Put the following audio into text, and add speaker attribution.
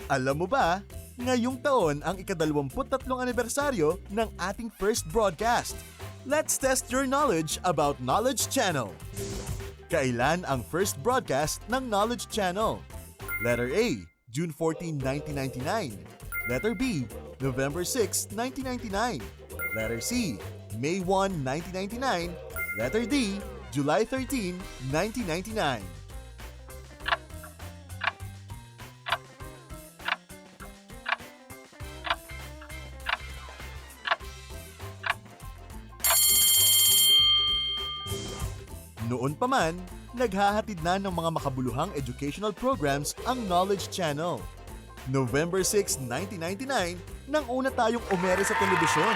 Speaker 1: Alam mo ba, ngayong taon ang ika-23 anibersaryo ng ating first broadcast. Let's test your knowledge about Knowledge Channel. Kailan ang first broadcast ng Knowledge Channel? Letter A, June 14, 1999. Letter B, November 6, 1999. Letter C, May 1, 1999. Letter D, July 13, 1999. Noon pa man, naghahatid na ng mga makabuluhang educational programs ang Knowledge Channel. November 6, 1999, nang una tayong umere sa telebisyon.